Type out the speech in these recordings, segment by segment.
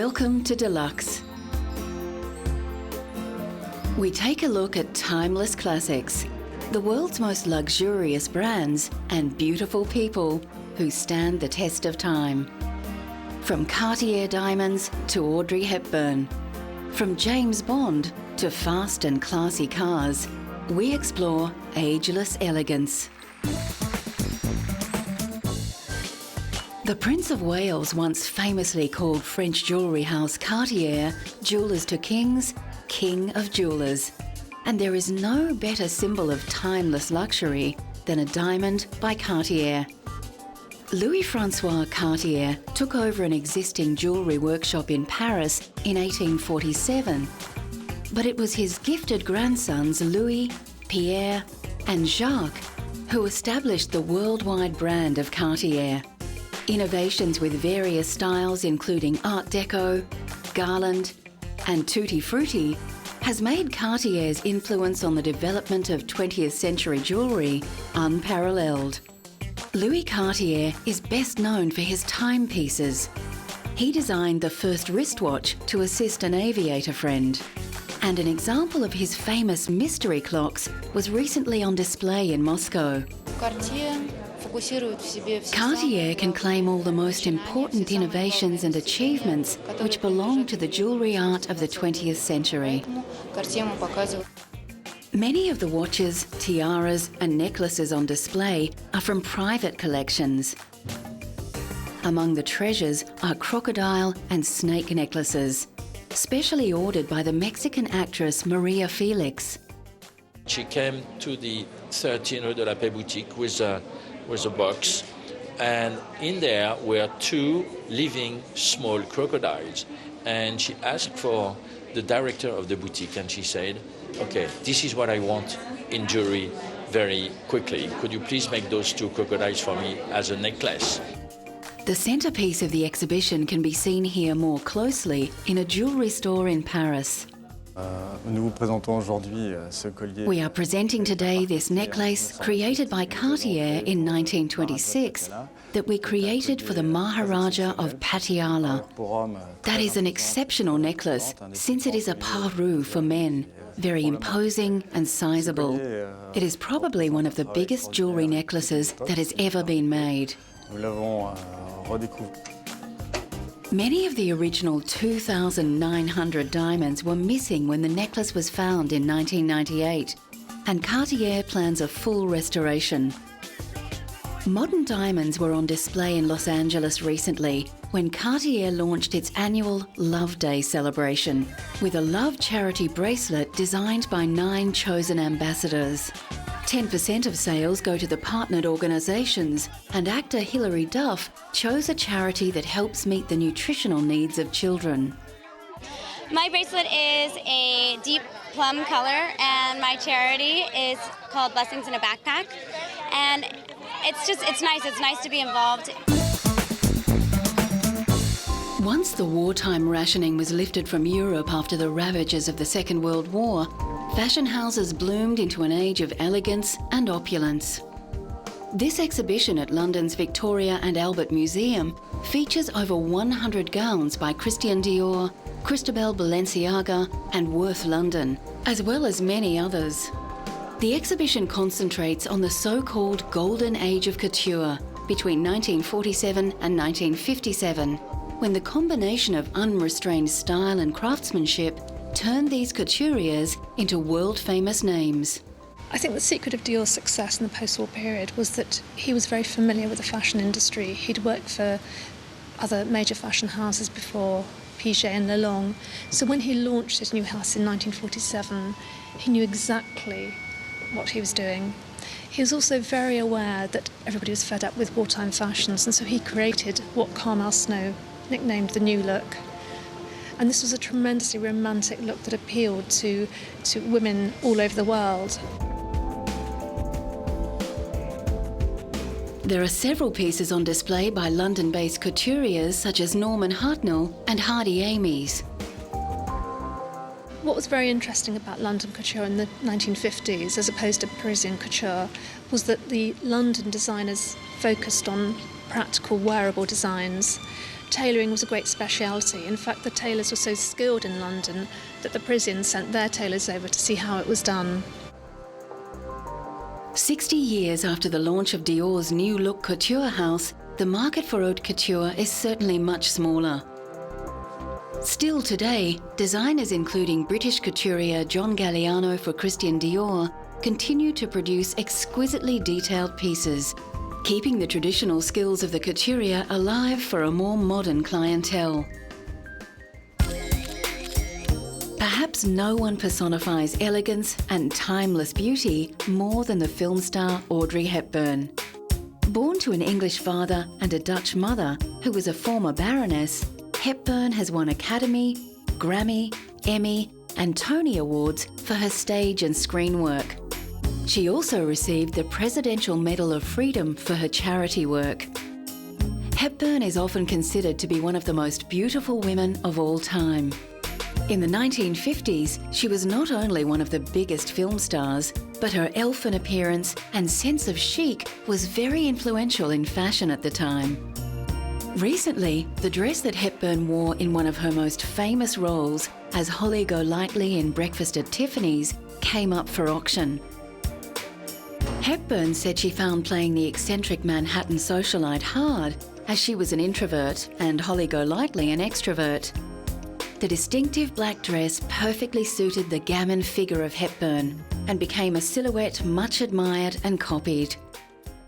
Welcome to Deluxe. We take a look at timeless classics, the world's most luxurious brands and beautiful people who stand the test of time. From Cartier diamonds to Audrey Hepburn, from James Bond to fast and classy cars, we explore ageless elegance. The Prince of Wales once famously called French jewellery house Cartier jewellers to kings, king of jewellers. And there is no better symbol of timeless luxury than a diamond by Cartier. Louis-François Cartier took over an existing jewellery workshop in Paris in 1847. But it was his gifted grandsons Louis, Pierre and Jacques who established the worldwide brand of Cartier. Innovations with various styles including Art Deco, Garland and Tutti Frutti has made Cartier's influence on the development of 20th century jewellery unparalleled. Louis Cartier is best known for his timepieces. He designed the first wristwatch to assist an aviator friend. And an example of his famous mystery clocks was recently on display in Moscow. Cartier can claim all the most important innovations and achievements which belong to the jewellery art of the 20th century. Many of the watches, tiaras and necklaces on display are from private collections. Among the treasures are crocodile and snake necklaces, specially ordered by the Mexican actress Maria Felix. She came to the 13 Rue de la Paix boutique with a box, and in there were two living small crocodiles. And she asked for the director of the boutique, and she said, "Okay, this is what I want in jewelry very quickly. Could you please make those two crocodiles for me as a necklace?" The centrepiece of the exhibition can be seen here more closely in a jewellery store in Paris. We are presenting today this necklace created by Cartier in 1926 that we created for the Maharaja of Patiala. That is an exceptional necklace since it is a parure for men, very imposing and sizable. It is probably one of the biggest jewellery necklaces that has ever been made. Many of the original 2,900 diamonds were missing when the necklace was found in 1998, and Cartier plans a full restoration. Modern diamonds were on display in Los Angeles recently when Cartier launched its annual Love Day celebration with a love charity bracelet designed by 9 chosen ambassadors. 10% of sales go to the partnered organisations, and actor Hilary Duff chose a charity that helps meet the nutritional needs of children. My bracelet is a deep plum color, and my charity is called Blessings in a Backpack. And it's nice to be involved. Once the wartime rationing was lifted from Europe after the ravages of the Second World War, fashion houses bloomed into an age of elegance and opulence. This exhibition at London's Victoria and Albert Museum features over 100 gowns by Christian Dior, Christobel Balenciaga and Worth London, as well as many others. The exhibition concentrates on the so-called Golden Age of Couture between 1947 and 1957, when the combination of unrestrained style and craftsmanship turned these couturiers into world-famous names. I think the secret of Dior's success in the post-war period was that he was very familiar with the fashion industry. He'd worked for other major fashion houses before, Piaget and Lelong. So when he launched his new house in 1947, he knew exactly what he was doing. He was also very aware that everybody was fed up with wartime fashions, and so he created what Carmel Snow nicknamed the New Look. And this was a tremendously romantic look that appealed to women all over the world. There are several pieces on display by London-based couturiers such as Norman Hartnell and Hardy Amies. What was very interesting about London couture in the 1950s, as opposed to Parisian couture, was that the London designers focused on practical, wearable designs. tailoring was a great speciality. In fact, the tailors were so skilled in London that the Parisians sent their tailors over to see how it was done. 60 years after the launch of Dior's new look couture house, the market for haute couture is certainly much smaller. Still today, designers including British couturier John Galliano for Christian Dior continue to produce exquisitely detailed pieces, keeping the traditional skills of the couturier alive for a more modern clientele. Perhaps no one personifies elegance and timeless beauty more than the film star Audrey Hepburn. Born to an English father and a Dutch mother who was a former baroness, Hepburn has won Academy, Grammy, Emmy and Tony Awards for her stage and screen work. She also received the Presidential Medal of Freedom for her charity work. Hepburn is often considered to be one of the most beautiful women of all time. In the 1950s, she was not only one of the biggest film stars, but her elfin appearance and sense of chic was very influential in fashion at the time. Recently, the dress that Hepburn wore in one of her most famous roles as Holly Golightly in Breakfast at Tiffany's came up for auction. Hepburn said she found playing the eccentric Manhattan socialite hard, as she was an introvert and Holly Golightly an extrovert. The distinctive black dress perfectly suited the gammon figure of Hepburn and became a silhouette much admired and copied.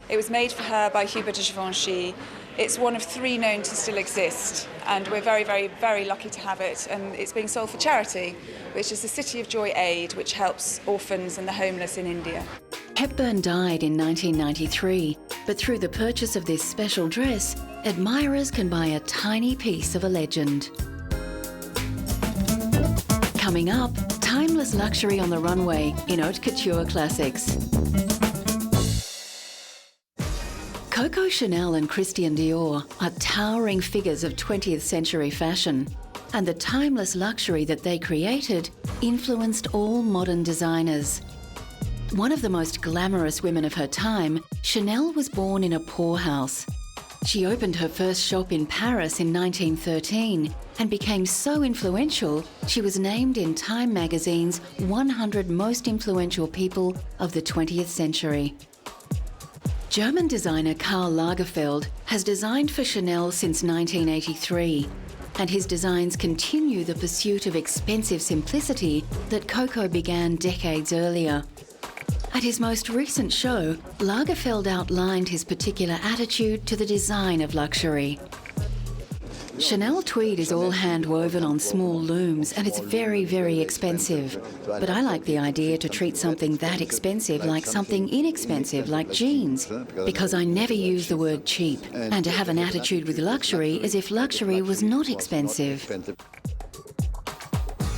It was made for her by Hubert de Givenchy. It's one of 3 known to still exist, and we're very, very, very lucky to have it. And it's being sold for charity, which is the City of Joy Aid, which helps orphans and the homeless in India. Hepburn died in 1993, but through the purchase of this special dress, admirers can buy a tiny piece of a legend. Coming up, timeless luxury on the runway in haute couture classics. Coco Chanel and Christian Dior are towering figures of 20th century fashion, and the timeless luxury that they created influenced all modern designers. One of the most glamorous women of her time, Chanel was born in a poorhouse. She opened her first shop in Paris in 1913 and became so influential, she was named in Time magazine's 100 most influential people of the 20th century. German designer Karl Lagerfeld has designed for Chanel since 1983, and his designs continue the pursuit of expensive simplicity that Coco began decades earlier. At his most recent show, Lagerfeld outlined his particular attitude to the design of luxury. Chanel tweed is all hand-woven on small looms and it's very, very expensive. But I like the idea to treat something that expensive like something inexpensive, like jeans, because I never use the word cheap, and to have an attitude with luxury as if luxury was not expensive.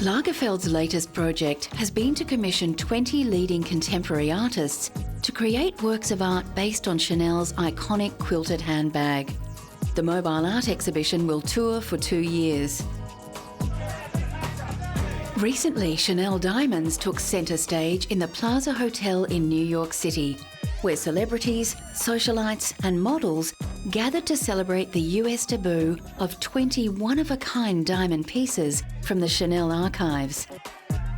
Lagerfeld's latest project has been to commission 20 leading contemporary artists to create works of art based on Chanel's iconic quilted handbag. The mobile art exhibition will tour for 2 years. Recently, Chanel Diamonds took centre stage in the Plaza Hotel in New York City, where celebrities, socialites and models gathered to celebrate the US debut of 20 one-of-a-kind diamond pieces from the Chanel archives.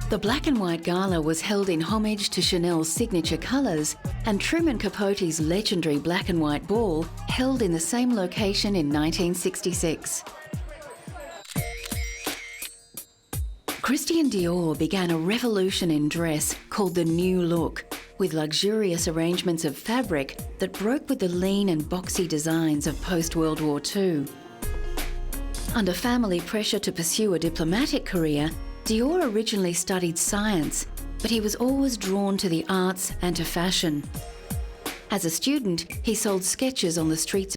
The black and white gala was held in homage to Chanel's signature colours, and Truman Capote's legendary black and white ball held in the same location in 1966. Christian Dior began a revolution in dress called the New Look, with luxurious arrangements of fabric that broke with the lean and boxy designs of post-World War II. Under family pressure to pursue a diplomatic career, Dior originally studied science, but he was always drawn to the arts and to fashion. As a student, he sold sketches on the streets